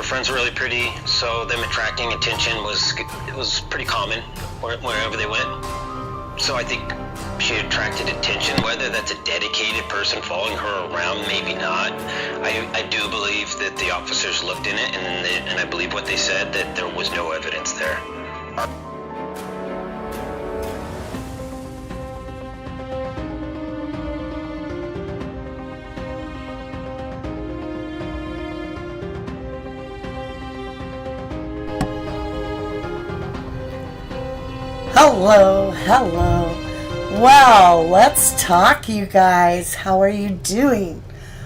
girlfriends were really pretty, so them attracting attention was pretty common wherever they went. So I think she attracted attention, whether that's a dedicated person following her around, maybe not. I do believe that the officers looked in it, and I believe what they said, that there was no evidence there. Hello. Well, let's talk, you guys. How are you doing?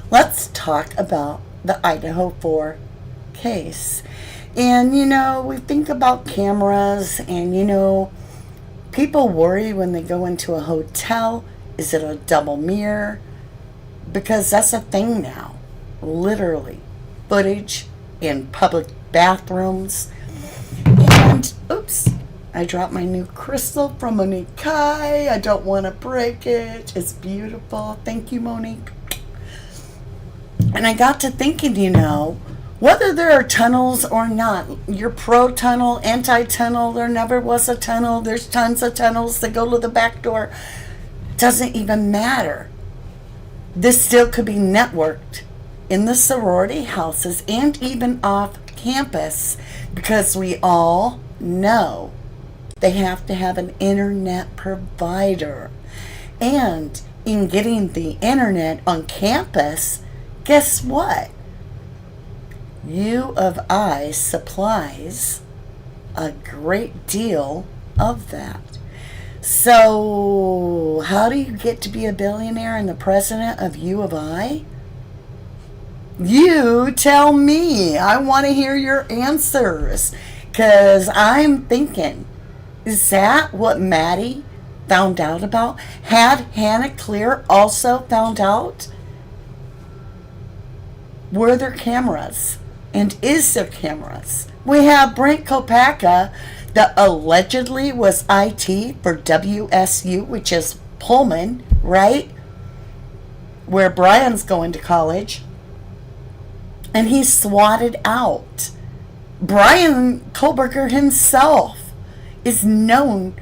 Let's talk about the IDAHO4 case. And, we think about cameras, and, people worry when they go into a hotel. Is it a double mirror? Because that's a thing now. Literally. Footage in public bathrooms. And, oops. I dropped my new crystal from Monique Kai. I don't want to break it. It's beautiful. Thank you, Monique. And I got to thinking, whether there are tunnels or not, you're pro-tunnel, anti-tunnel, there never was a tunnel. There's tons of tunnels that go to the back door. Doesn't even matter. This still could be networked in the sorority houses and even off campus, because we all know they have to have an internet provider. And in getting the internet on campus, guess what? U of I supplies a great deal of that. So, how do you get to be a billionaire and the president of U of I? You tell me. I want to hear your answers. Because I'm thinking, is that what Maddie found out about? Had Hannah Clear also found out? Were there cameras? And is there cameras? We have Brent Kopacka that allegedly was IT for WSU, which is Pullman, right? Where Brian's going to college. And he's swatted out. Brian Kohlberger himself is known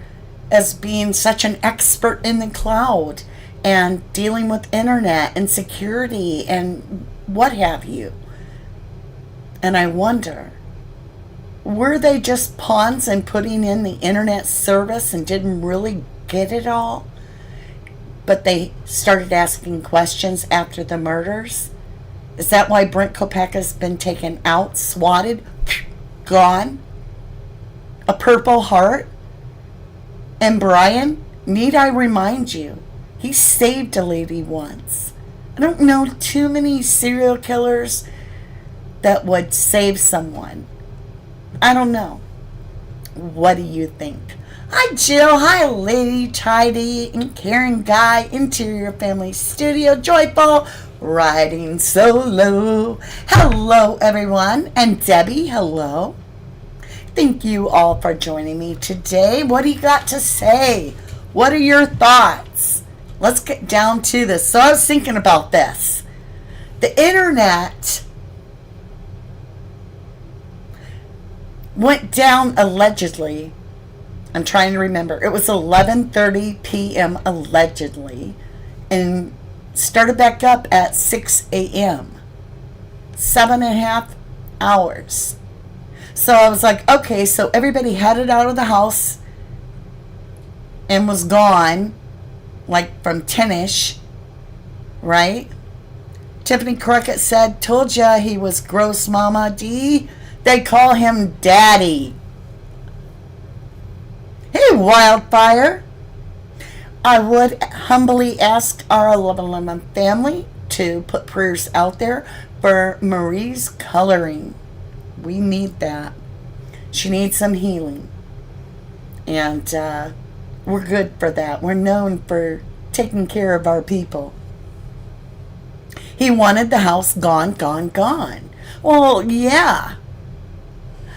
as being such an expert in the cloud and dealing with internet and security and what have you. And I wonder, were they just pawns and putting in the internet service and didn't really get it all? But they started asking questions after the murders? Is that why Brent Kopacka's been taken out, swatted, gone? A Purple Heart? And Brian, need I remind you, he saved a lady once. I don't know too many serial killers that would save someone. I don't know. What do you think? Hi Jill, hi Lady Tidy and Karen Guy, Interior Family Studio, Joyful, Riding Solo. Hello everyone, and Debbie, hello. Thank you all for joining me today. What do you got to say? What are your thoughts? Let's get down to this. So I was thinking about this. The internet went down allegedly. I'm trying to remember. It was 11:30 p.m. allegedly, and started back up at 6 a.m. 7.5 hours. So I was like, okay, so everybody headed out of the house and was gone, like from 10-ish, right? Tiffany Crockett said, told ya he was gross, Mama D. They call him Daddy. Hey, Wildfire. I would humbly ask our 1111 family to put prayers out there for Marie's coloring. We need that. She needs some healing. And we're good for that. We're known for taking care of our people. He wanted the house gone, gone, gone. Well, yeah.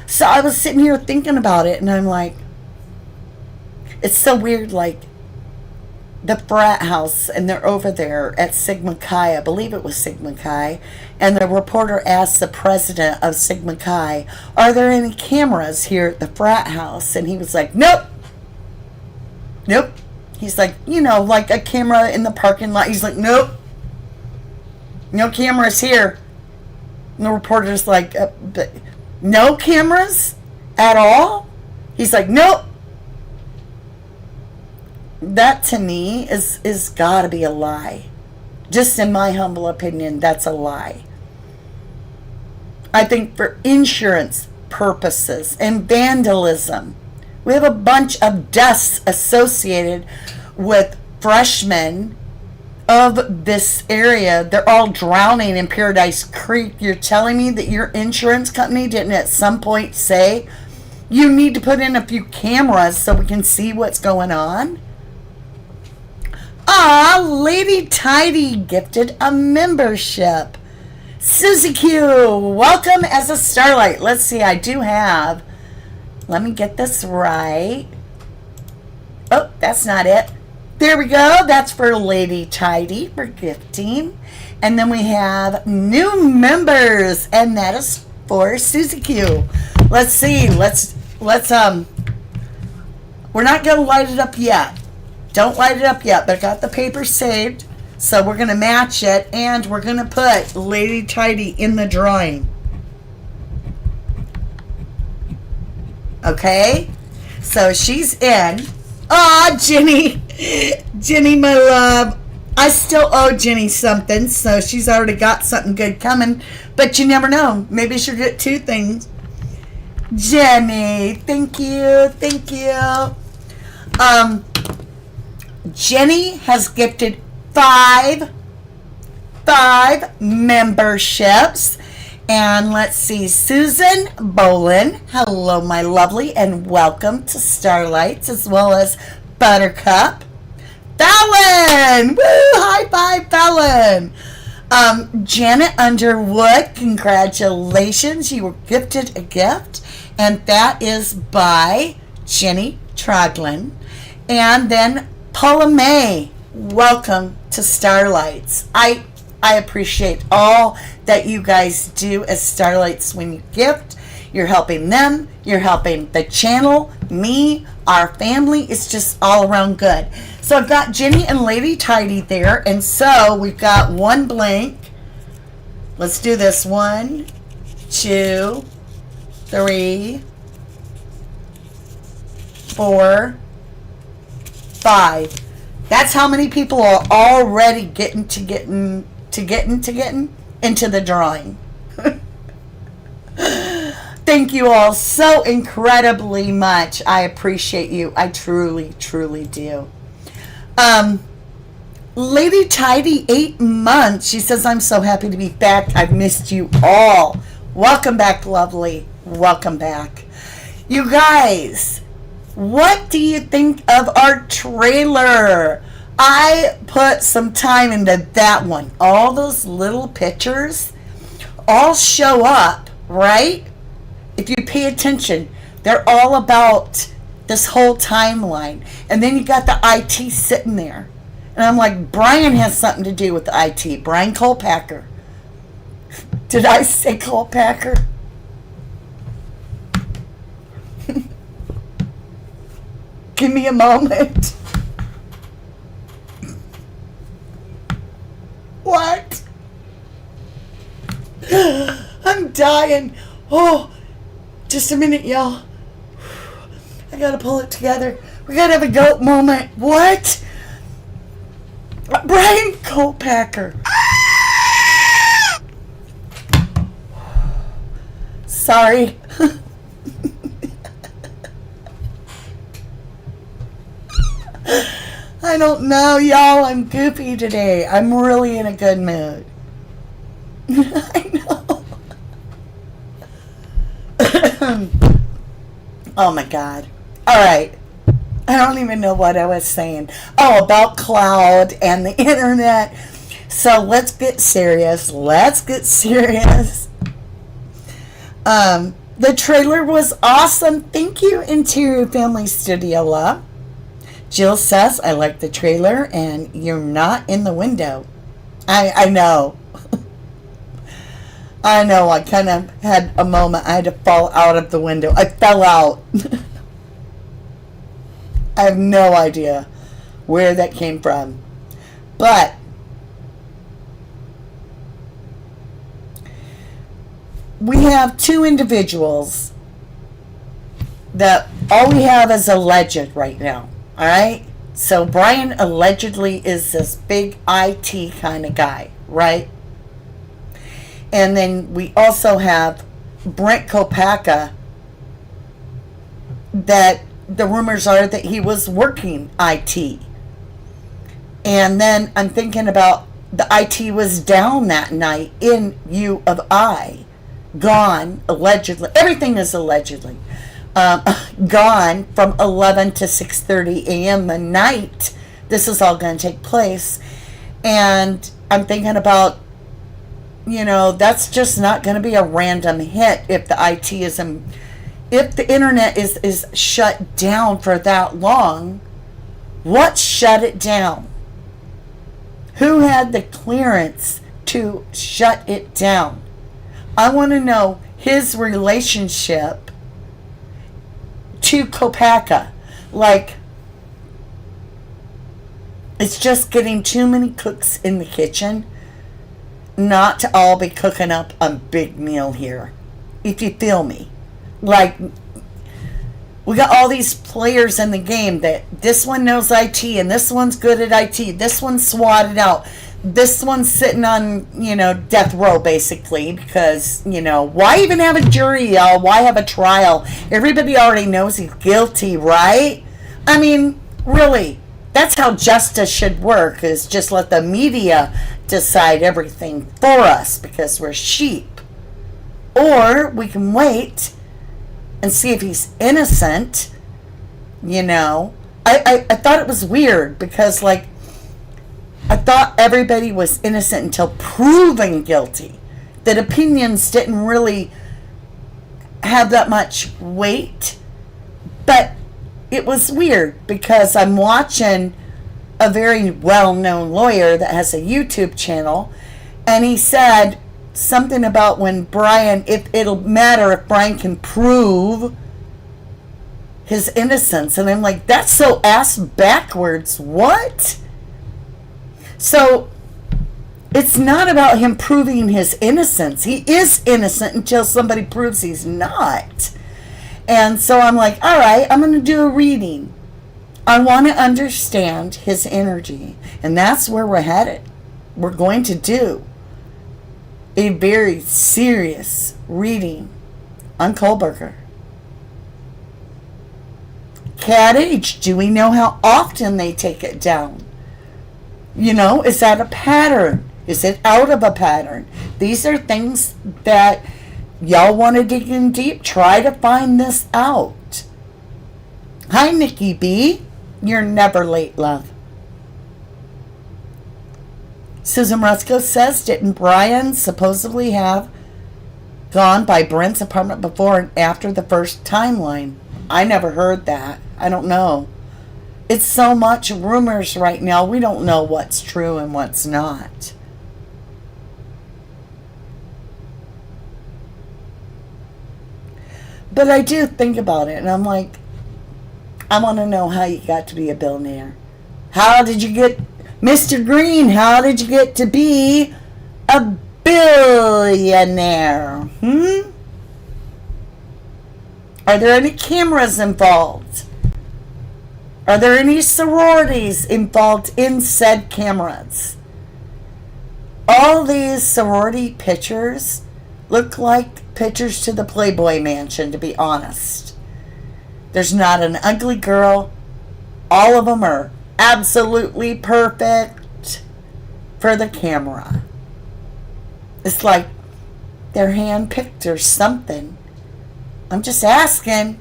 So I was sitting here thinking about it, and I'm like, it's so weird, like, the frat house, and they're over there at Sigma Chi. I believe it was Sigma Chi. And the reporter asked the president of Sigma Chi, are there any cameras here at the frat house? And he was like, nope. Nope. He's like, like a camera in the parking lot. He's like, nope. No cameras here. And the reporter's like, no cameras at all? He's like, nope. That to me is gotta be a lie. Just in my humble opinion, that's a lie. I think for insurance purposes and vandalism, we have a bunch of deaths associated with freshmen of this area. They're all drowning in Paradise Creek. You're telling me that your insurance company didn't at some point say you need to put in a few cameras so we can see what's going on? Lady Tidy gifted a membership. Susie Q, welcome as a Starlight. Let's see, I do have, let me get this right. Oh, that's not it. There we go. That's for Lady Tidy for gifting. And then we have new members, and that is for Susie Q. Let's see. Let's we're not going to light it up yet. Don't light it up yet, but I got the paper saved. So we're going to match it, and we're going to put Lady Tidy in the drawing. Okay? So she's in. Jenny. Jenny, my love. I still owe Jenny something, so she's already got something good coming. But you never know. Maybe she'll get two things. Jenny, thank you. Thank you. Jenny has gifted five memberships. And let's see, Susan Bolin, hello my lovely, and welcome to Starlights, as well as Buttercup. Fallon, woo, high five Fallon. Janet Underwood, congratulations, you were gifted a gift, and that is by Jenny Troglin. And then Paula May, welcome to Starlights. I appreciate all that you guys do as Starlights when you gift. You're helping them. You're helping the channel, me, our family. It's just all around good. So I've got Jenny and Lady Tidy there. And so we've got one blank. Let's do this. 1, 2, 3, 4, 5. That's how many people are already getting into the drawing. Thank you all so incredibly much. I appreciate you. I truly, truly do. Lady Tidy, 8 months. She says, I'm so happy to be back. I've missed you all. Welcome back, lovely. Welcome back. You guys, what do you think of our trailer? I put some time into that one. All those little pictures all show up, right? If you pay attention, they're all about this whole timeline. And then you got the IT sitting there. And I'm like, Brian has something to do with the IT. Brian Colpacker. Did I say Colpacker? Give me a moment. What? I'm dying. Oh, just a minute, y'all. I gotta pull it together. We gotta have a goat moment. What? Brian Colpacker. Sorry. I don't know, y'all. I'm goofy today. I'm really in a good mood. I know. Oh my God. All right. I don't even know what I was saying. Oh, about cloud and the internet. So let's get serious. The trailer was awesome. Thank you, Interior Family Studio Love. Jill says, I like the trailer and you're not in the window. I know. I know. I kind of had a moment. I had to fall out of the window. I fell out. I have no idea where that came from. But we have two individuals that all we have is alleged right now. All right? So Brian allegedly is this big IT kind of guy, right? And then we also have Brent Kopacka, that the rumors are that he was working IT. And then I'm thinking about the IT was down that night in U of I. Gone, allegedly. Everything is allegedly. Gone from 11 to 6:30 a.m. the night this is all going to take place. And I'm thinking about, that's just not going to be a random hit if the IT is, if the internet is shut down for that long. What shut it down? Who had the clearance to shut it down? I want to know his relationship to Kopacka. Like, it's just getting too many cooks in the kitchen not to all be cooking up a big meal here, if you feel me. Like, we got all these players in the game that this one knows IT and this one's good at IT, this one's swatted out, this one's sitting on, death row basically, because, why even have a jury, y'all? Why have a trial? Everybody already knows he's guilty, right? I mean, really, that's how justice should work, is just let the media decide everything for us because we're sheep. Or we can wait and see if he's innocent, I thought it was weird because, like, I thought everybody was innocent until proven guilty. That opinions didn't really have that much weight. But it was weird because I'm watching a very well-known lawyer that has a YouTube channel, and he said something about when Brian, if it'll matter if Brian can prove his innocence. And I'm like, that's so ass backwards. What? So it's not about him proving his innocence. He is innocent until somebody proves he's not. And so I'm like, all right, I'm going to do a reading. I want to understand his energy. And that's where we're headed. We're going to do a very serious reading on Kohlberger. Cat age, do we know how often they take it down? Is that a pattern? Is it out of a pattern? These are things that y'all want to dig in deep. Try to find this out. Hi, Nikki B. You're never late, love. Susan Rusko says, didn't Brian supposedly have gone by Brent's apartment before and after the first timeline? I never heard that. I don't know. It's so much rumors right now. We don't know what's true and what's not. But I do think about it, and I'm like, I want to know how you got to be a billionaire. How did you get, Mr. Green, how did you get to be a billionaire? Are there any cameras involved? Are there any sororities involved in said cameras? All these sorority pictures look like pictures to the Playboy Mansion, to be honest. There's not an ugly girl. All of them are absolutely perfect for the camera. It's like they're hand-picked or something. I'm just asking.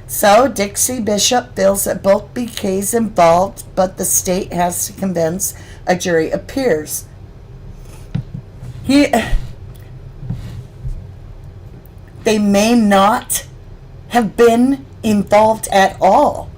So, Dixie Bishop feels that both BKs involved, but the state has to convince a jury of peers. They may not have been involved at all.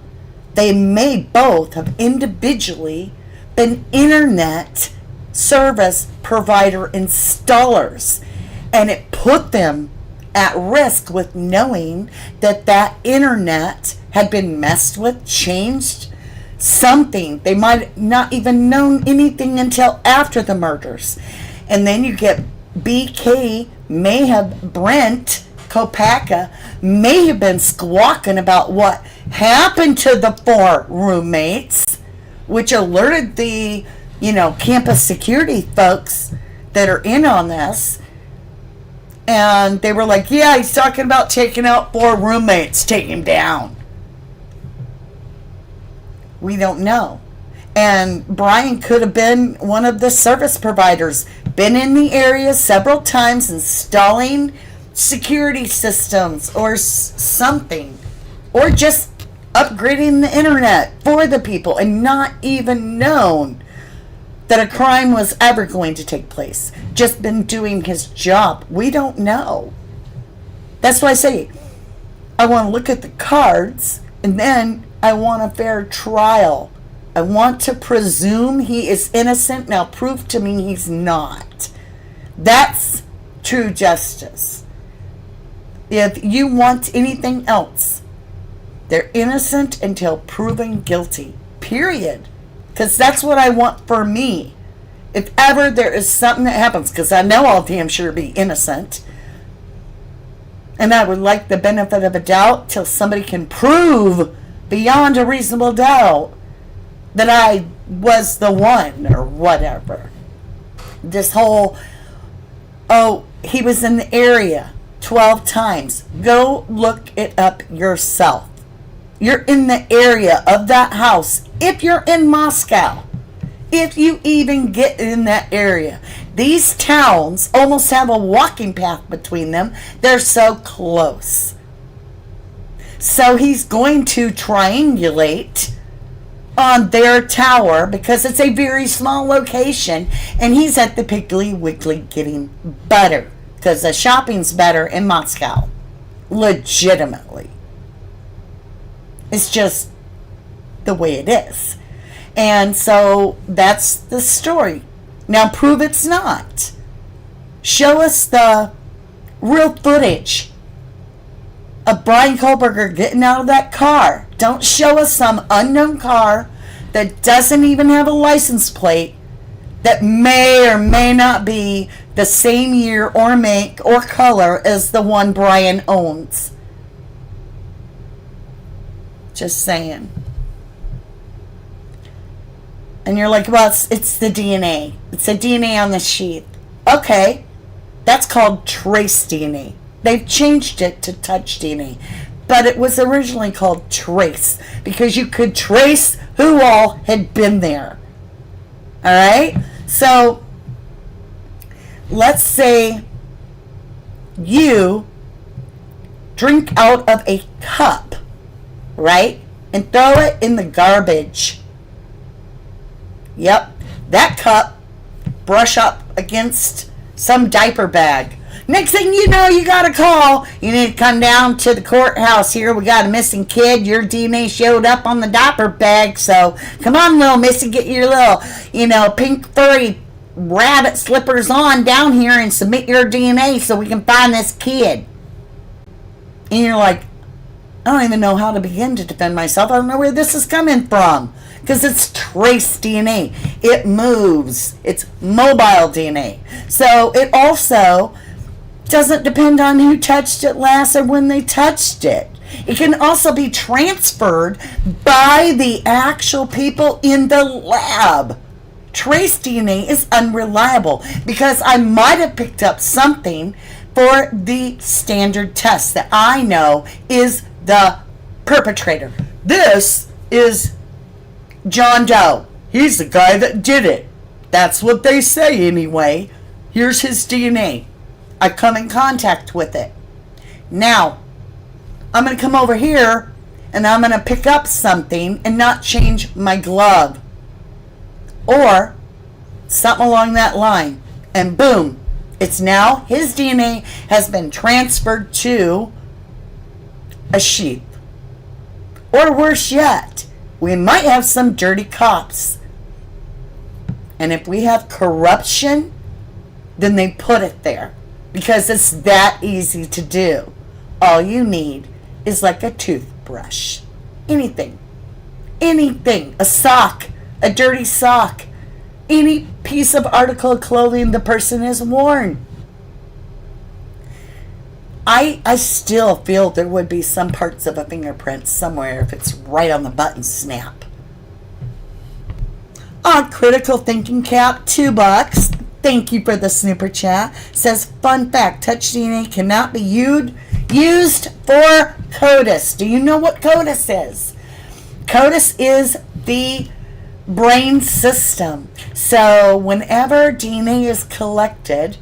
They may both have individually been internet service provider installers, and it put them at risk with knowing that that internet had been messed with, changed, something. They might not even known anything until after the murders. And then you get BK may have, Brent Kopaka may have been squawking about what happened to the 4 roommates, which alerted the, campus security folks that are in on this. And they were like, yeah, he's talking about taking out 4 roommates, take him down. We don't know. And Brian could have been one of the service providers, been in the area several times installing security systems or something, or just upgrading the internet for the people and not even known that a crime was ever going to take place. Just been doing his job. We don't know. That's why I say I want to look at the cards, and then I want a fair trial. I want to presume he is innocent. Now prove to me he's not. That's true justice. If you want anything else, they're innocent until proven guilty. Period. Because that's what I want for me. If ever there is something that happens, because I know I'll damn sure be innocent, and I would like the benefit of a doubt till somebody can prove beyond a reasonable doubt that I was the one or whatever. This whole, he was in the area 12 times. Go look it up yourself. You're in the area of that house. If you're in Moscow, if you even get in that area, these towns almost have a walking path between them. They're so close. So he's going to triangulate on their tower because it's a very small location, and he's at the Piggly Wiggly getting butter because the shopping's better in Moscow. Legitimately. It's just the way it is. And so that's the story. Now prove it's not. Show us the real footage of Brian Kohlberger getting out of that car. Don't show us some unknown car that doesn't even have a license plate, that may or may not be the same year or make or color as the one Brian owns. Just saying. And you're like, well, it's the DNA. It's the DNA on the sheath. Okay. That's called trace DNA. They've changed it to touch DNA. But it was originally called trace because you could trace who all had been there. Alright? So, let's say you drink out of a cup, right? And throw it in the garbage. Yep. That cup brush up against some diaper bag. Next thing you know, you got a call. You need to come down to the courthouse here. We got a missing kid. Your DNA showed up on the diaper bag. So come on, little missy, get your little, pink furry rabbit slippers on down here and submit your DNA so we can find this kid. And you're like, I don't even know how to begin to defend myself. I don't know where this is coming from. Because it's trace DNA. It moves. It's mobile DNA. So it also doesn't depend on who touched it last or when they touched it. It can also be transferred by the actual people in the lab. Trace DNA is unreliable because I might have picked up something for the standard test that I know is the perpetrator. This is John Doe. He's the guy that did it. That's what they say anyway. Here's his DNA. I come in contact with it. Now, I'm going to come over here and I'm going to pick up something and not change my glove. Or something along that line. And boom, It's now his DNA has been transferred to a sheep. Or worse yet, we might have some dirty cops. And if we have corruption, then they put it there. Because it's that easy to do. All you need is like a toothbrush. Anything. Anything. A sock. A dirty sock. Any piece of article of clothing the person has worn. I still feel there would be some parts of a fingerprint somewhere if it's right on the button snap. Critical Thinking Cap, $2. Thank you for the snooper chat. Says, fun fact, touch DNA cannot be used for CODIS. Do you know what CODIS is? CODIS is the brain system. So whenever DNA is collected,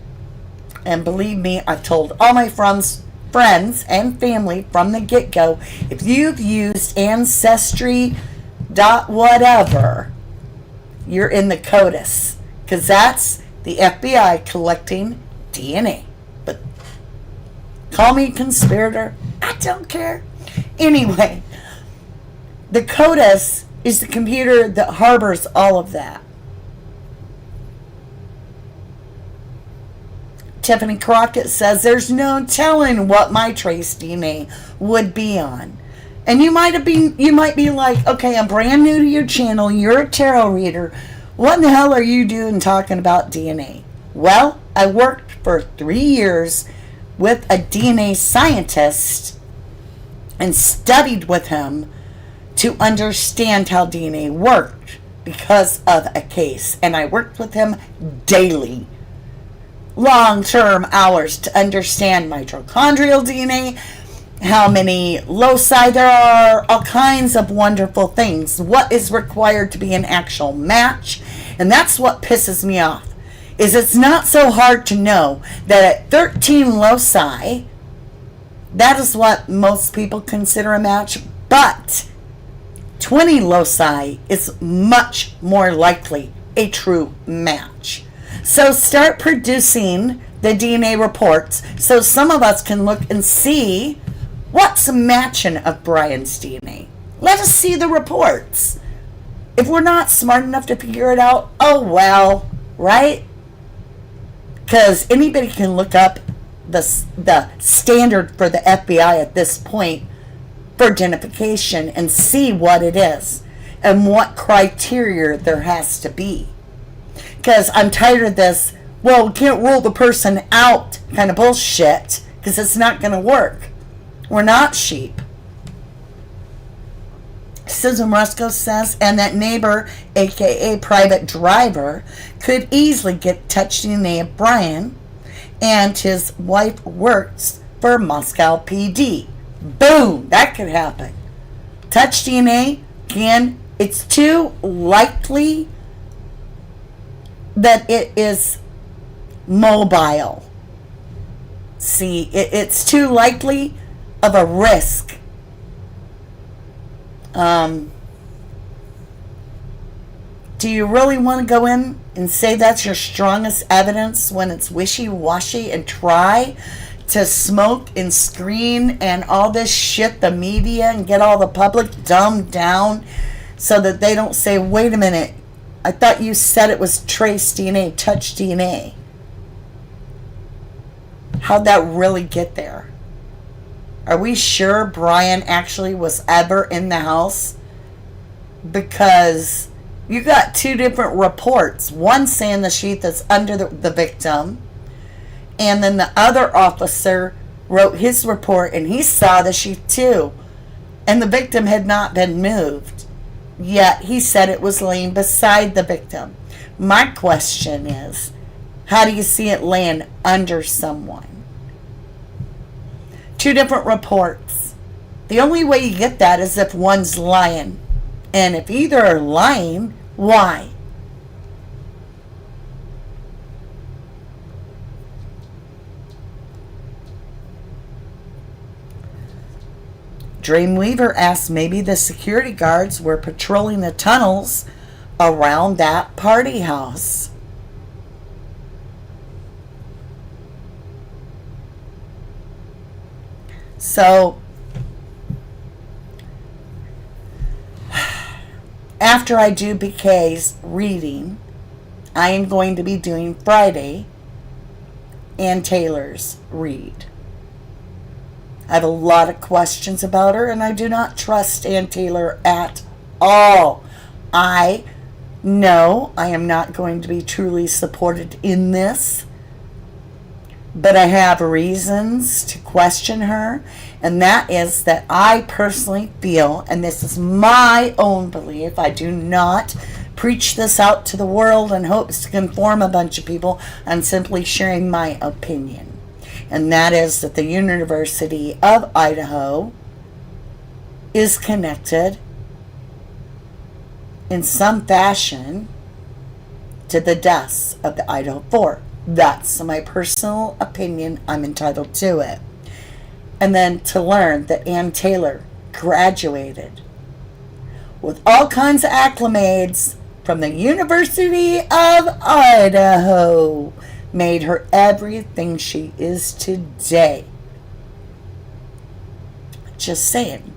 and believe me, I've told all my friends and family from the get-go, if you've used Ancestry whatever, you're in the CODIS. Because that's the FBI collecting DNA. But call me a conspirator. I don't care. Anyway, the CODIS is the computer that harbors all of that. Tiffany Crockett says, there's no telling what my trace DNA would be on. And you might be like, okay, I'm brand new to your channel. You're a tarot reader. What in the hell are you doing talking about DNA? Well, I worked for 3 years with a DNA scientist and studied with him to understand how DNA worked because of a case. And I worked with him daily. Long-term hours to understand mitochondrial DNA, how many loci there are, all kinds of wonderful things. What is required to be an actual match. And that's what pisses me off. Is it's not so hard to know that at 13 loci, that is what most people consider a match. But 20 loci is much more likely a true match. So start producing the DNA reports so some of us can look and see what's a matching of Brian's DNA. Let us see the reports. If we're not smart enough to figure it out, oh well, right? Because anybody can look up the standard for the FBI at this point for identification and see what it is and what criteria there has to be. Because I'm tired of this, well, we can't rule the person out kind of bullshit because it's not going to work. We're not sheep. Susan Rusco says, and that neighbor, aka private driver, could easily get touch DNA of Brian, and his wife works for Moscow PD. Boom! That could happen. Touch DNA, again, it's too likely that it is mobile. See, it's too likely of a risk. Do you really want to go in and say that's your strongest evidence when it's wishy-washy and try to smoke and screen and all this shit, the media, and get all the public dumbed down so that they don't say, wait a minute, I thought you said it was trace DNA, touch DNA. How'd that really get there? Are we sure Brian actually was ever in the house? Because you got two different reports. One saying the sheath is under the victim. And then the other officer wrote his report and he saw the sheath too. And the victim had not been moved. Yet he said it was laying beside the victim. My question is, how do you see it laying under someone? Two different reports. The only way you get that is if one's lying. And if either are lying, why? Dreamweaver asks, maybe the security guards were patrolling the tunnels around that party house. So, after I do BK's reading, I am going to be doing Friday and Taylor's read. I have a lot of questions about her, and I do not trust Ann Taylor at all. I know I am not going to be truly supported in this, but I have reasons to question her, and that is that I personally feel, and this is my own belief, I do not preach this out to the world in hopes to conform a bunch of people. I'm simply sharing my opinion. And that is that the University of Idaho is connected in some fashion to the deaths of the IDAHO4. That's my personal opinion. I'm entitled to it. And then to learn that Ann Taylor graduated with all kinds of acclimates from the University of Idaho made her everything she is today. Just saying.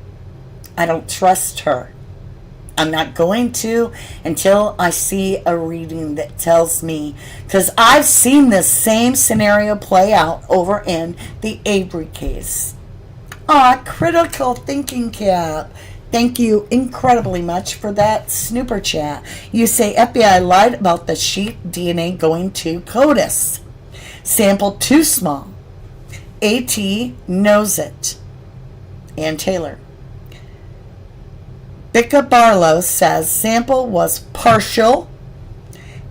I don't trust her. I'm not going to until I see a reading that tells me, because I've seen this same scenario play out over in the Avery case. Critical thinking cap. Thank you incredibly much for that snooper chat. You say FBI lied about the sheep DNA going to CODIS. Sample too small. AT knows it. Ann Taylor. Becca Barlow says sample was partial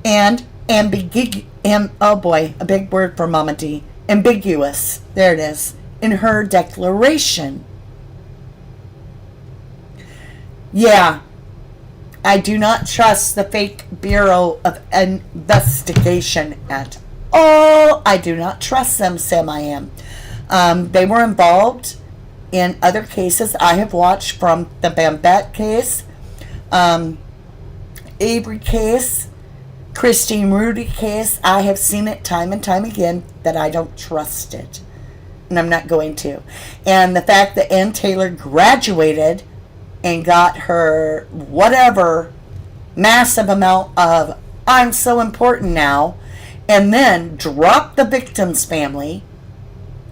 and oh boy, a big word for Mama D. Ambiguous. There it is. In her declaration. Yeah, I do not trust the fake Bureau of Investigation at all. I do not trust them, Sam I am. They were involved in other cases I have watched, from the Bambette case, Avery case, Christine Rudy case. I have seen it time and time again that I don't trust it. And I'm not going to. And the fact that Ann Taylor graduated and got her whatever massive amount of I'm so important now, and then dropped the victim's family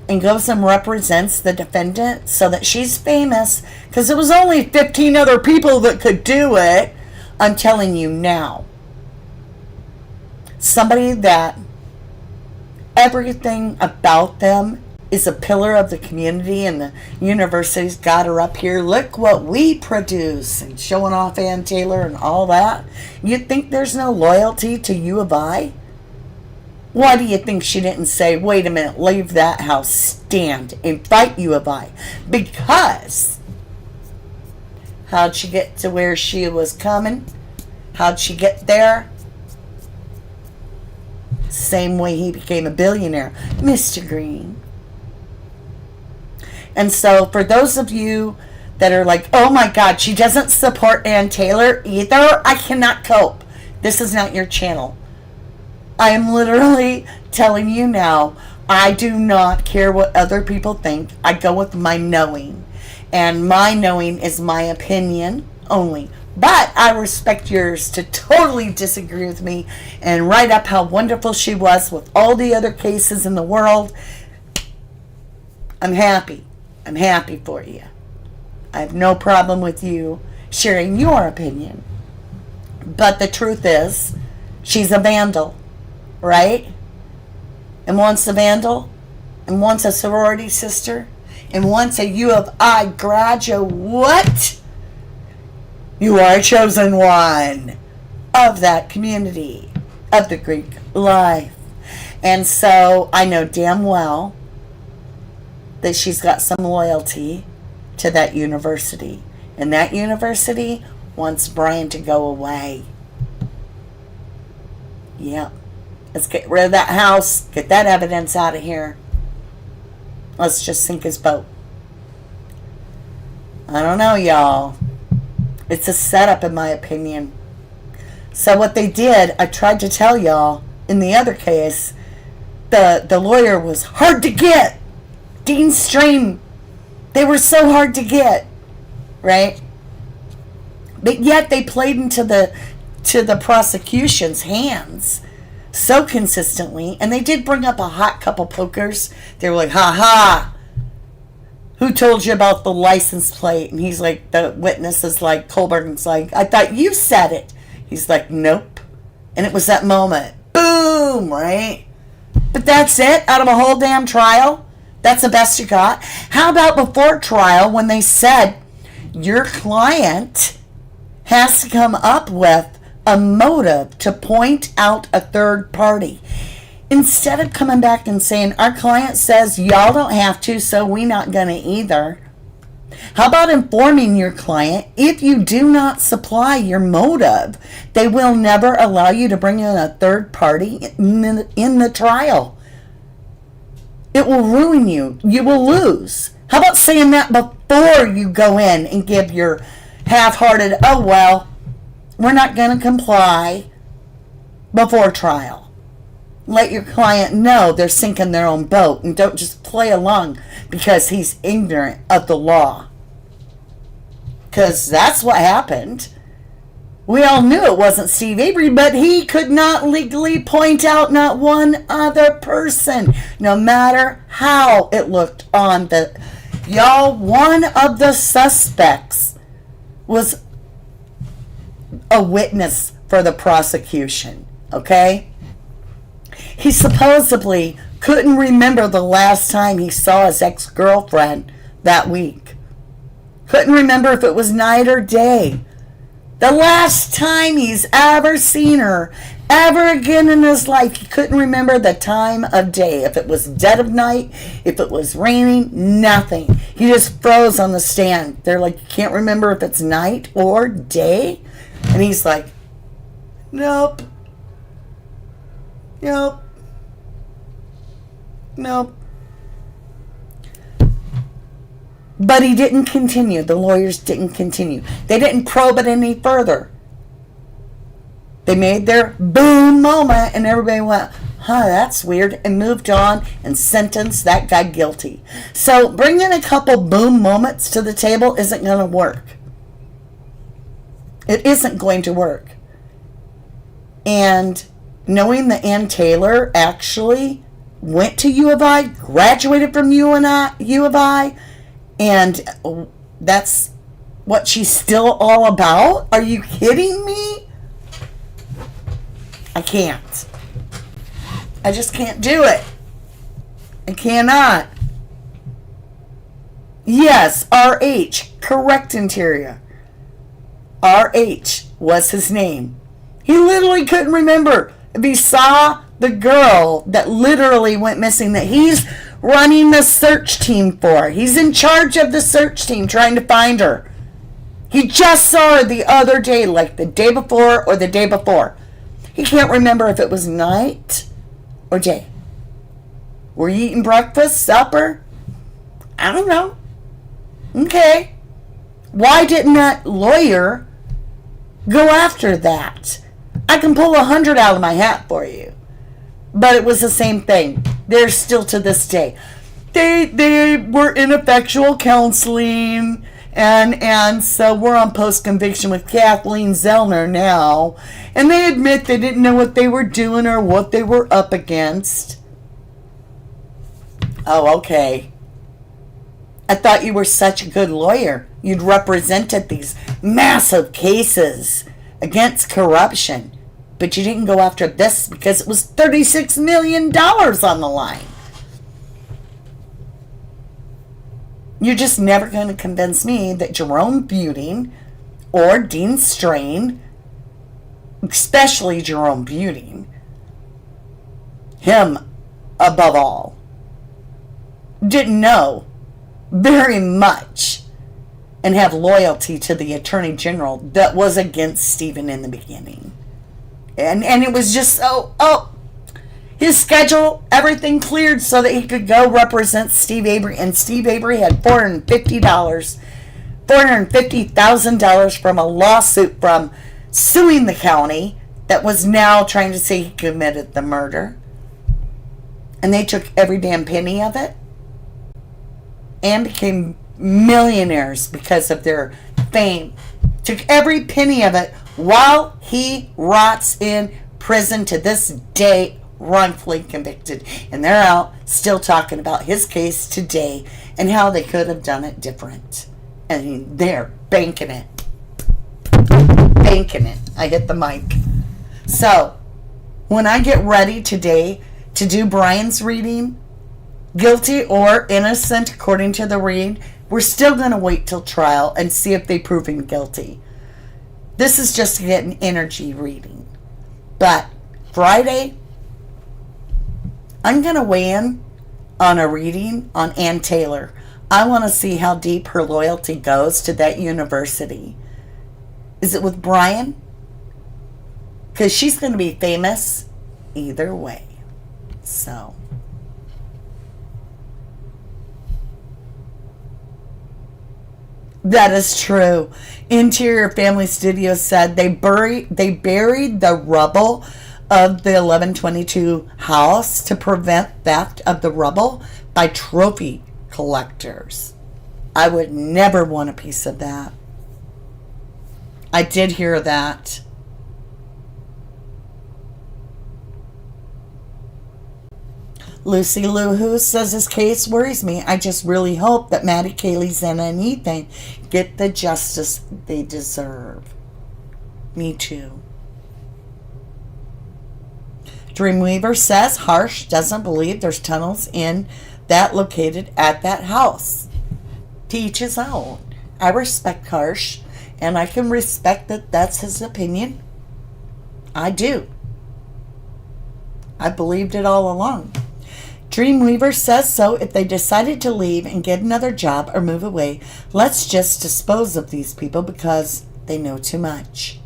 and goes and represents the defendant so that she's famous, because it was only 15 other people that could do it. I'm telling you now, somebody that everything about them is a pillar of the community, and the university's got her up here. Look what we produce, and showing off Ann Taylor and all that. You think there's no loyalty to U of I? Why do you think she didn't say, wait a minute, leave that house, stand and fight U of I? Because how'd she get to where she was coming? How'd she get there? Same way he became a billionaire, Mr. Green. And so for those of you that are like, oh my God, she doesn't support Ann Taylor either, I cannot cope. This is not your channel. I am literally telling you now, I do not care what other people think. I go with my knowing. And my knowing is my opinion only. But I respect yours to totally disagree with me and write up how wonderful she was with all the other cases in the world. I'm happy. I'm happy for you. I have no problem with you sharing your opinion. But the truth is, she's a vandal, right? And once a vandal, and once a sorority sister, and once a U of I graduate, what? You are a chosen one of that community, of the Greek life. And so I know damn well that she's got some loyalty to that university. And that university wants Brian to go away. Yep. Let's get rid of that house. Get that evidence out of here. Let's just sink his boat. I don't know, y'all. It's a setup, in my opinion. So what they did, I tried to tell y'all, in the other case, the lawyer was hard to get. Dean Strain They were so hard to get, right? But yet they played into the prosecution's hands so consistently. And they did bring up a hot couple pokers. They were like, ha ha, who told you about the license plate? And he's like, the witness is like, Colburton's like, I thought you said it. He's like, nope. And it was that moment. Boom, right? But that's it out of a whole damn trial. That's the best you got. How about before trial when they said your client has to come up with a motive to point out a third party? Instead of coming back and saying, our client says y'all don't have to, so we not gonna either. How about informing your client, if you do not supply your motive, they will never allow you to bring in a third party in the trial. It will ruin you. You will lose. How about saying that before you go in and give your half-hearted, oh, well, we're not going to comply before trial. Let your client know they're sinking their own boat, and don't just play along because he's ignorant of the law. Because that's what happened. We all knew it wasn't Steve Avery, but he could not legally point out not one other person, no matter how it looked on the... Y'all, one of the suspects was a witness for the prosecution, okay? He supposedly couldn't remember the last time he saw his ex-girlfriend that week. Couldn't remember if it was night or day. The last time he's ever seen her, ever again in his life, he couldn't remember the time of day. If it was dead of night, if it was raining, nothing. He just froze on the stand. They're like, you can't remember if it's night or day? And he's like, nope. Nope. Nope. But he didn't continue. The lawyers didn't continue. They didn't probe it any further. They made their boom moment and everybody went, huh, that's weird, and moved on and sentenced that guy guilty. So bringing a couple boom moments to the table isn't going to work. It isn't going to work. And knowing that Ann Taylor actually went to U of I, graduated from U of I, and that's what she's still all about? Are you kidding me? I can't. I just can't do it. I cannot. Yes, RH, correct interior. RH was his name. He literally couldn't remember if he saw the girl that literally went missing, that he's running the search team for. He's in charge of the search team trying to find her. He just saw her the other day, like the day before or the day before. He can't remember if it was night or day. Were you eating breakfast, supper? I don't know. Okay. Why didn't that lawyer go after that? I can pull 100 out of my hat for you. But it was the same thing. They're still to this day. They were ineffectual counseling, and so we're on post-conviction with Kathleen Zellner now. And they admit they didn't know what they were doing or what they were up against. Oh, okay. I thought you were such a good lawyer. You'd represented these massive cases against corruption. But you didn't go after this because it was $36 million on the line. You're just never going to convince me that Jerome Buting or Dean Strain, especially Jerome Buting, him above all, didn't know very much and have loyalty to the Attorney General that was against Stephen in the beginning. And it was just his schedule, everything cleared so that he could go represent Steve Avery. And Steve Avery had $450,000 from a lawsuit from suing the county that was now trying to say he committed the murder. And they took every damn penny of it and became millionaires because of their fame. Took every penny of it while he rots in prison to this day, wrongfully convicted. And they're out still talking about his case today and how they could have done it different. And they're banking it. Banking it. I hit the mic. So, when I get ready today to do Brian's reading, guilty or innocent according to the read, we're still going to wait till trial and see if they prove him guilty. This is just to get an energy reading. But Friday, I'm going to weigh in on a reading on Ann Taylor. I want to see how deep her loyalty goes to that university. Is it with Brian? Because she's going to be famous either way. So. That is true. Interior Family Studios said they buried the rubble of the 1122 house to prevent theft of the rubble by trophy collectors. I would never want a piece of that. I did hear that. Lucy Lou Who says his case worries me. I just really hope that Maddie, Kaylee, Zena, and Ethan get the justice they deserve. Me too. Dreamweaver says Harsh doesn't believe there's tunnels in that located at that house. To each his own. I respect Harsh, and I can respect that that's his opinion. I do. I believed it all along. Dreamweaver says so. If they decided to leave and get another job or move away, let's just dispose of these people because they know too much.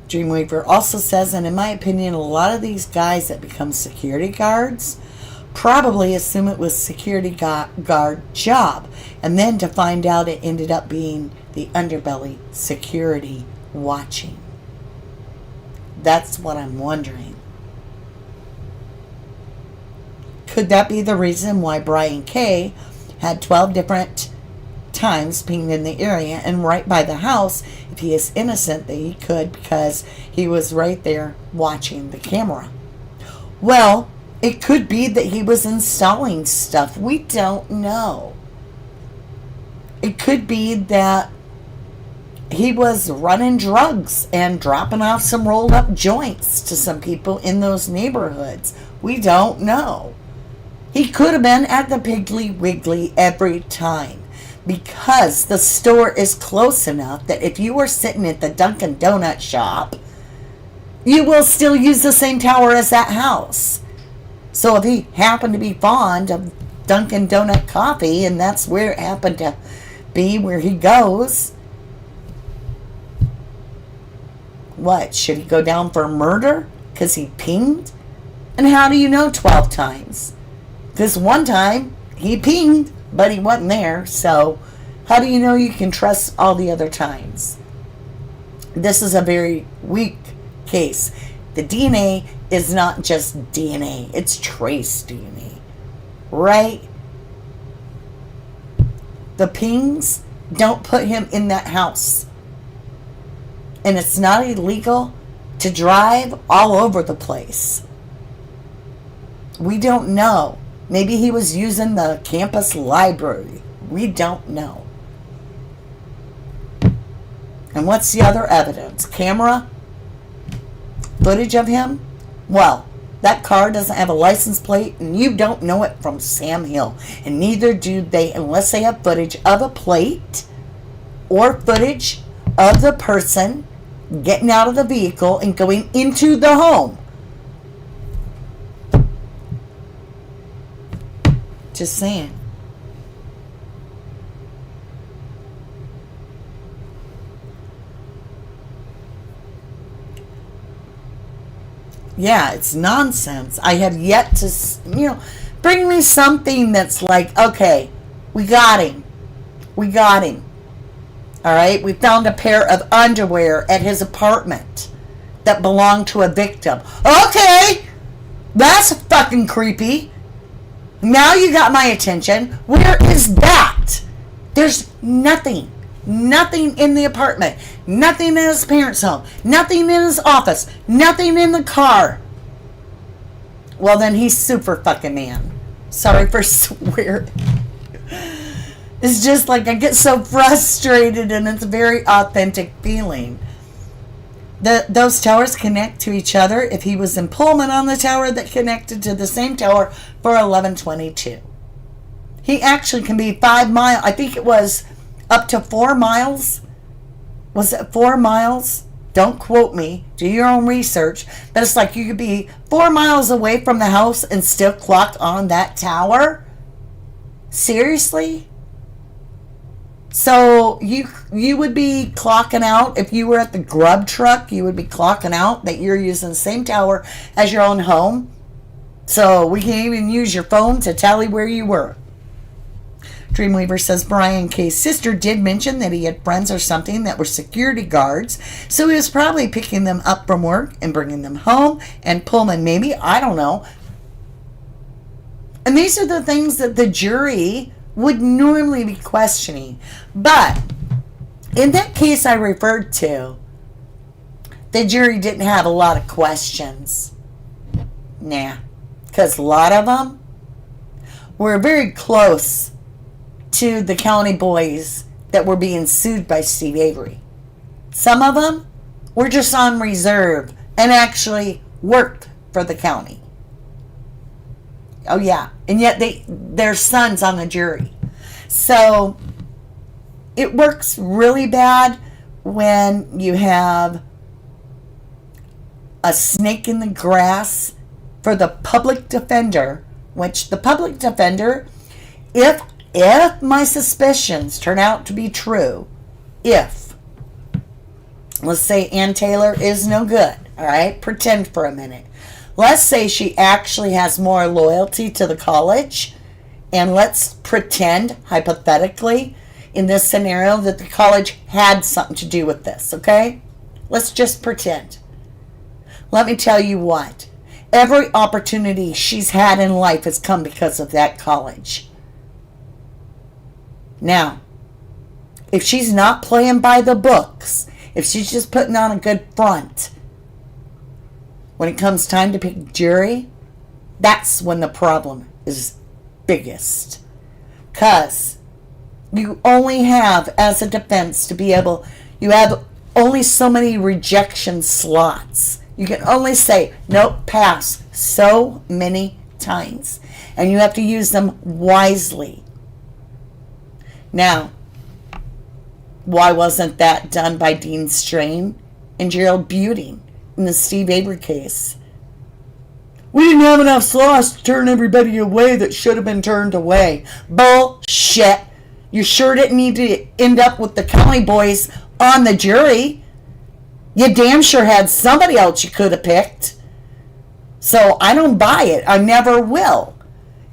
Dreamweaver also says, and in my opinion, a lot of these guys that become security guards probably assume it was security guard job, and then to find out it ended up being the underbelly security watching. That's what I'm wondering. Could that be the reason why Brian K. had 12 different times pinged in the area and right by the house? If he is innocent, that he could because he was right there watching the camera. Well, it could be that he was installing stuff. We don't know. It could be that he was running drugs and dropping off some rolled up joints to some people in those neighborhoods. We don't know. He could have been at the Piggly Wiggly every time because the store is close enough that if you were sitting at the Dunkin' Donut shop, you will still use the same tower as that house. So if he happened to be fond of Dunkin' Donut coffee and that's where it happened to be where he goes, what, should he go down for murder because he pinged? And how do you know 12 times? Because one time he pinged, but he wasn't there. So how do you know you can trust all the other times? This is a very weak case. The DNA is not just DNA. It's trace DNA. Right? The pings don't put him in that house. And it's not illegal to drive all over the place. We don't know. Maybe he was using the campus library. We don't know. And what's the other evidence? Camera? Footage of him? Well, that car doesn't have a license plate, and you don't know it from Sam Hill. And neither do they unless they have footage of a plate or footage of the person getting out of the vehicle and going into the home. Just saying. Yeah, it's nonsense. I have yet to, bring me something that's like, okay, we got him. We got him. All right, we found a pair of underwear at his apartment that belonged to a victim. Okay, That's fucking creepy. Now you got my attention. Where is that? There's nothing. Nothing in the apartment. Nothing in his parents' home. Nothing in his office. Nothing in the car. Well, then he's super fucking man. Sorry for swearing. It's just like I get so frustrated, and it's a very authentic feeling. Those towers connect to each other. If he was in Pullman on the tower that connected to the same tower for 1122. He actually can be 5 miles. I think it was up to 4 miles. Was it 4 miles? Don't quote me. Do your own research. But it's like you could be 4 miles away from the house and still clock on that tower? Seriously? So you would be clocking out, if you were at the grub truck, you would be clocking out that you're using the same tower as your own home. So we can even use your phone to tally where you were. Dreamweaver says Brian K's sister did mention that he had friends or something that were security guards, so he was probably picking them up from work and bringing them home, and Pullman maybe, I don't know. And these are the things that the jury would normally be questioning. But in that case I referred to, the jury didn't have a lot of questions. Nah, because a lot of them were very close to the county boys that were being sued by Steve Avery. Some of them were just on reserve and actually worked for the county. Oh yeah, and yet their sons on the jury. So it works really bad when you have a snake in the grass for the public defender, which the public defender, if my suspicions turn out to be true, if, let's say Ann Taylor is no good, all right, pretend for a minute. Let's say she actually has more loyalty to the college, and let's pretend, hypothetically, in this scenario, that the college had something to do with this, okay? Let's just pretend. Let me tell you what. Every opportunity she's had in life has come because of that college. Now, if she's not playing by the books, if she's just putting on a good front, when it comes time to pick jury, that's when the problem is biggest. Because you only have, as a defense, to be able, you have only so many rejection slots. You can only say, nope, pass, so many times. And you have to use them wisely. Now, why wasn't that done by Dean Strain and Gerald Buting in the Steve Avery case? We didn't have enough slots to turn everybody away that should have been turned away. Bullshit. You sure didn't need to end up with the county boys on the jury. You damn sure had somebody else you could have picked. So I don't buy it. I never will.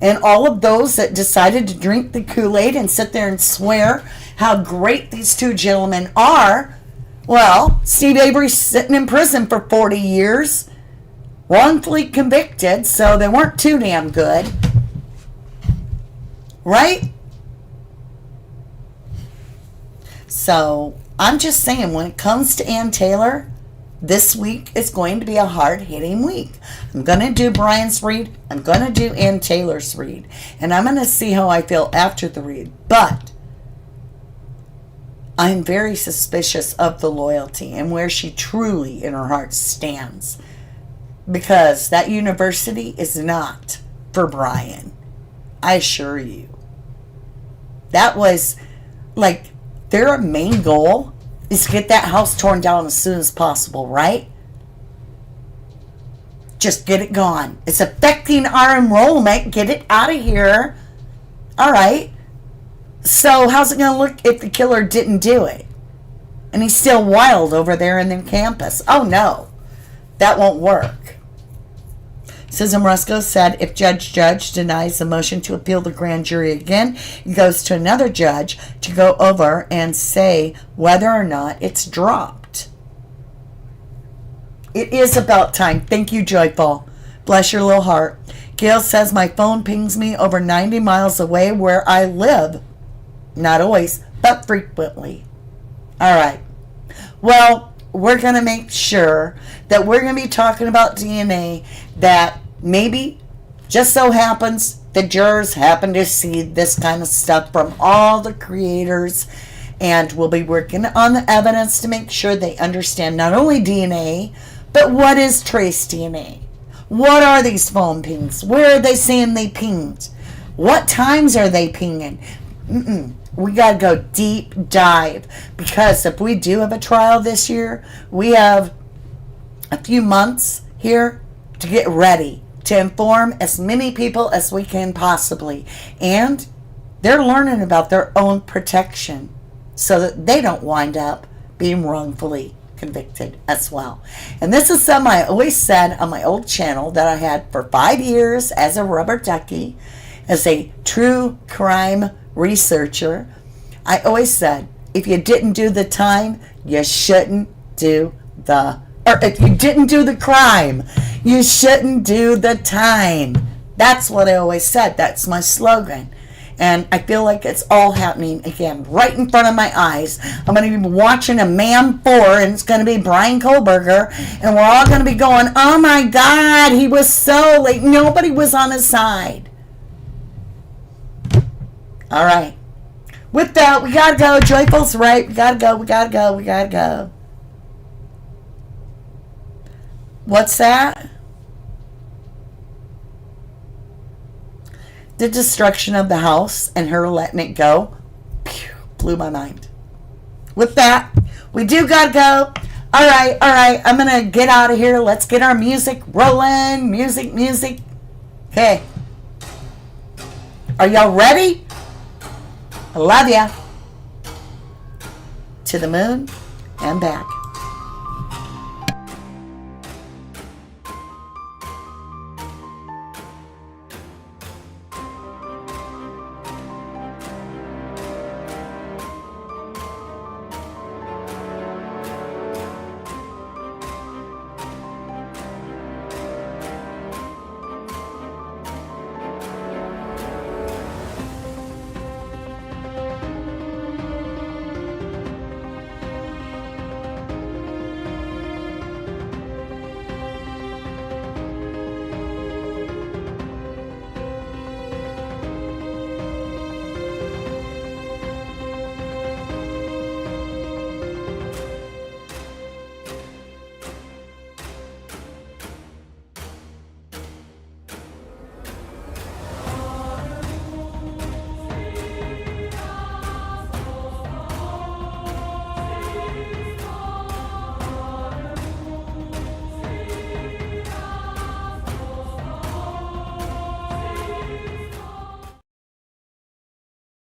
And all of those that decided to drink the Kool-Aid and sit there and swear how great these two gentlemen are, well, Steve Avery's sitting in prison for 40 years, wrongfully convicted, so they weren't too damn good. Right? So, I'm just saying, when it comes to Ann Taylor, this week is going to be a hard-hitting week. I'm going to do Brian's read. I'm going to do Ann Taylor's read. And I'm going to see how I feel after the read. But I'm very suspicious of the loyalty and where she truly in her heart stands. Because that university is not for Brian. I assure you. That was, like, their main goal is to get that house torn down as soon as possible, right? Just get it gone. It's affecting our enrollment. Get it out of here. All right. So how's it going to look if the killer didn't do it? And he's still wild over there in their campus. Oh, no. That won't work. Susan Rusco said if Judge denies the motion to appeal the grand jury again, it goes to another judge to go over and say whether or not it's dropped. It is about time. Thank you, Joyful, Bless your little heart. Gail says my phone pings me over 90 miles away where I live. Not always, but frequently. All right. Well, we're going to make sure that we're going to be talking about DNA that maybe just so happens the jurors happen to see this kind of stuff from all the creators, and we'll be working on the evidence to make sure they understand not only DNA, but what is trace DNA? What are these phone pings? Where are they saying they pinged? What times are they pinging? We got to go deep dive, because if we do have a trial this year, we have a few months here to get ready to inform as many people as we can possibly. And they're learning about their own protection so that they don't wind up being wrongfully convicted as well. And this is something I always said on my old channel that I had for 5 years as a rubber ducky, as a true crime researcher. I always said, if you didn't do the time, you shouldn't do the, or if you didn't do the crime, you shouldn't do the time. That's what I always said. That's my slogan. And I feel like it's all happening again right in front of my eyes. I'm going to be watching a Man 4, and it's going to be Brian Kohlberger, and we're all going to be going, oh my God, he was so late. Nobody was on his side. All right. With that, we got to go. Joyful's right. We got to go. We got to go. We got to go. What's that? The destruction of the house and her letting it go. Pew, blew my mind. With that, we do gotta go. All right. I'm gonna get out of here. Let's get our music rolling. Music. Okay. Are y'all ready? I love ya. To the moon and back.